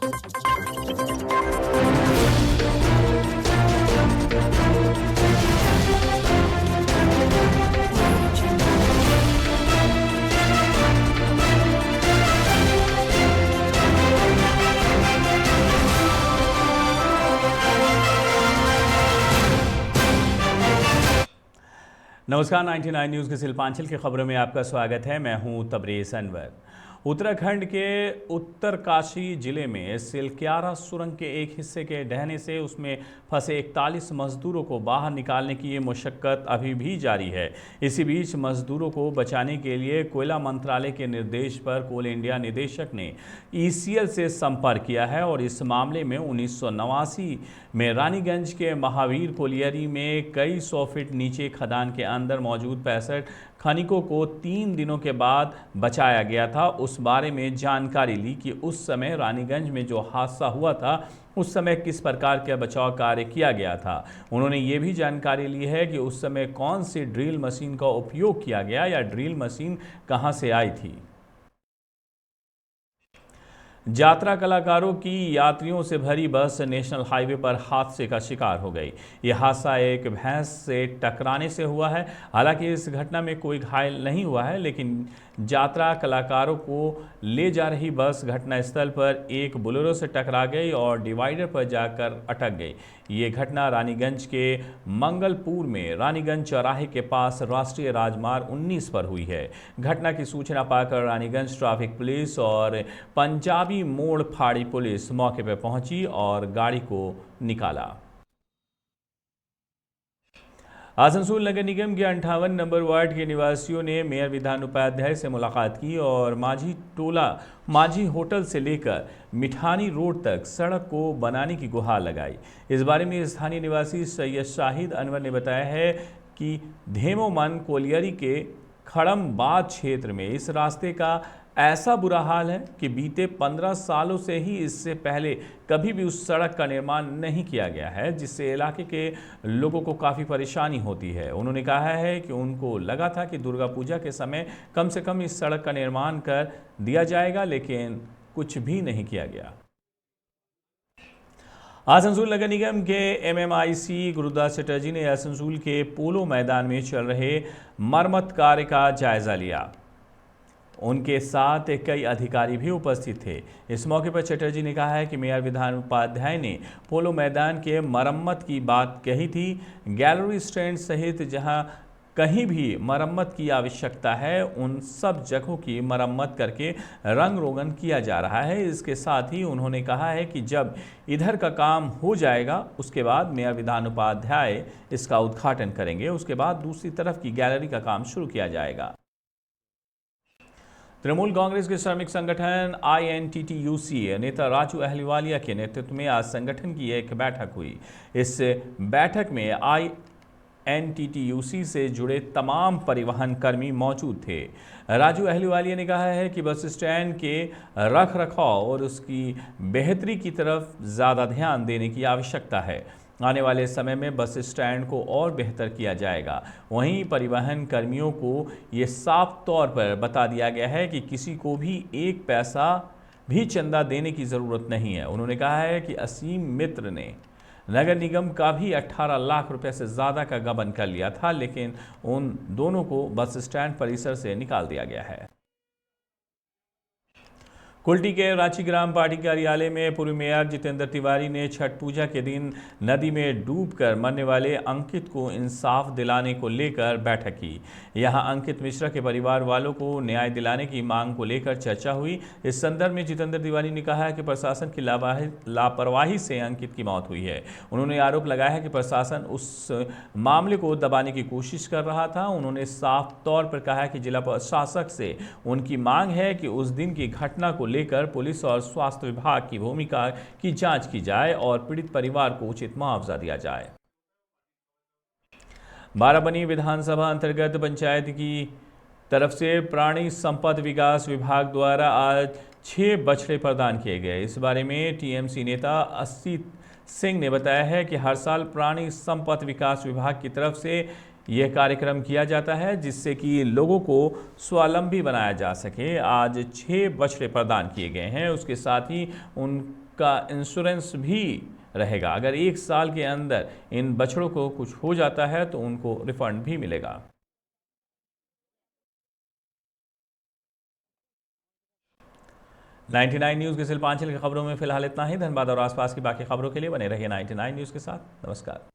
नमस्कार, 99 न्यूज़ के शिल्पांचल की खबरों में आपका स्वागत है। मैं हूं तबरेज़ अनवर। उत्तराखंड के उत्तरकाशी जिले में सिलक्यारा सुरंग के एक हिस्से के ढहने से उसमें फंसे 41 मजदूरों को बाहर निकालने की ये मशक्कत अभी भी जारी है। इसी बीच मजदूरों को बचाने के लिए कोयला मंत्रालय के निर्देश पर कोल इंडिया निदेशक ने ECL से संपर्क किया है और इस मामले में 1989 में रानीगंज के महावीर कोलियरी में कई 100 फीट नीचे खदान के अंदर मौजूद 65 खनिकों को 3 दिनों के बाद बचाया गया था। उस बारे में जानकारी ली कि उस समय रानीगंज में जो हादसा हुआ था उस समय किस प्रकार का बचाव कार्य किया गया था। उन्होंने ये भी जानकारी ली है कि उस समय कौन सी ड्रिल मशीन का उपयोग किया गया या ड्रिल मशीन कहां से आई थी। यात्रा कलाकारों की यात्रियों से भरी बस नेशनल हाईवे पर हादसे का शिकार हो गई। यह हादसा एक भैंस से टकराने से हुआ है। हालांकि इस घटना में कोई घायल नहीं हुआ है, लेकिन यात्रा कलाकारों को ले जा रही बस घटनास्थल पर एक बोलेरो से टकरा गई और डिवाइडर पर जाकर अटक गई। ये घटना रानीगंज के मंगलपुर में रानीगंज चौराहे के पास राष्ट्रीय राजमार्ग 19 पर हुई है। घटना की सूचना पाकर रानीगंज ट्रैफिक पुलिस और पंजाबी मोड़ फाड़ी पुलिस मौके पर पहुंची और गाड़ी को निकाला। आसनसोल नगर निगम के 58 नंबर वार्ड के निवासियों ने मेयर विधान उपाध्याय से मुलाकात की और माझी होटल से लेकर मिठानी रोड तक सड़क को बनाने की गुहार लगाई। इस बारे में स्थानीय निवासी सैयद शाहिद अनवर ने बताया है कि धेमोमन कोलियरी के खड़मबाद क्षेत्र में इस रास्ते का ऐसा बुरा हाल है कि बीते 15 सालों से ही इससे पहले कभी भी उस सड़क का निर्माण नहीं किया गया है, जिससे इलाके के लोगों को काफ़ी परेशानी होती है। उन्होंने कहा है कि उनको लगा था कि दुर्गा पूजा के समय कम से कम इस सड़क का निर्माण कर दिया जाएगा, लेकिन कुछ भी नहीं किया गया। आसनसोल नगर निगम के MMIC गुरुदास चटर्जी ने आसनसोल के पोलो मैदान में चल रहे मरम्मत कार्य का जायजा लिया। उनके साथ कई अधिकारी भी उपस्थित थे। इस मौके पर चटर्जी ने कहा है कि मेयर विधान उपाध्याय ने पोलो मैदान के मरम्मत की बात कही थी। गैलरी स्टैंड सहित जहां कहीं भी मरम्मत की आवश्यकता है उन सब जगहों की मरम्मत करके रंग रोगन किया जा रहा है। इसके साथ ही उन्होंने कहा है कि जब इधर का काम हो जाएगा उसके बाद मेयर विधान उपाध्याय इसका उद्घाटन करेंगे। उसके बाद दूसरी तरफ की गैलरी का काम शुरू किया जाएगा। तृणमूल कांग्रेस के श्रमिक संगठन INTTUC नेता राजू अहलूवालिया के नेतृत्व में आज संगठन की एक बैठक हुई। इस बैठक में INTTUC से जुड़े तमाम परिवहन कर्मी मौजूद थे। राजू अहलूवालिया ने कहा है कि बस स्टैंड के रख रखाव और उसकी बेहतरी की तरफ ज़्यादा ध्यान देने की आवश्यकता है। आने वाले समय में बस स्टैंड को और बेहतर किया जाएगा। वहीं परिवहन कर्मियों को ये साफ तौर पर बता दिया गया है कि किसी को भी एक पैसा भी चंदा देने की ज़रूरत नहीं है। उन्होंने कहा है कि असीम मित्र ने नगर निगम का भी 18 लाख रुपए से ज़्यादा का गबन कर लिया था, लेकिन उन दोनों को बस स्टैंड परिसर से निकाल दिया गया है। कुल्टी के रांची ग्राम पार्टी कार्यालय में पूर्व मेयर जितेंद्र तिवारी ने छठ पूजा के दिन नदी में डूबकर मरने वाले अंकित को इंसाफ दिलाने को लेकर बैठक की। यहां अंकित मिश्रा के परिवार वालों को न्याय दिलाने की मांग को लेकर चर्चा हुई। इस संदर्भ में जितेंद्र तिवारी ने कहा है कि प्रशासन की लापरवाही से अंकित की मौत हुई है। उन्होंने आरोप लगाया है कि प्रशासन उस मामले को दबाने की कोशिश कर रहा था। उन्होंने साफ तौर पर कहा है कि जिला प्रशासक से उनकी मांग है कि उस दिन की घटना को लेकर पुलिस और स्वास्थ्य विभाग की भूमिका की जांच की जाए और पीड़ित परिवार को उचित मुआवजा दिया जाए। बाराबनी विधानसभा अंतर्गत पंचायत की तरफ से प्राणी संपद विकास विभाग द्वारा आज 6 बछड़े प्रदान किए गए। इस बारे में टीएमसी नेता अस्सी सिंह ने बताया है कि हर साल प्राणी संपद विकास विभाग की तरफ से यह कार्यक्रम किया जाता है जिससे कि लोगों को स्वावलंबी बनाया जा सके। आज 6 बछड़े प्रदान किए गए हैं। उसके साथ ही उन का इंश्योरेंस भी रहेगा। अगर 1 साल के अंदर इन बछड़ों को कुछ हो जाता है तो उनको रिफंड भी मिलेगा। 99 न्यूज़ के शिल्पांचल की खबरों में फिलहाल इतना ही। धनबाद और आसपास की बाकी खबरों के लिए बने रहिए 99 न्यूज़ के साथ। नमस्कार।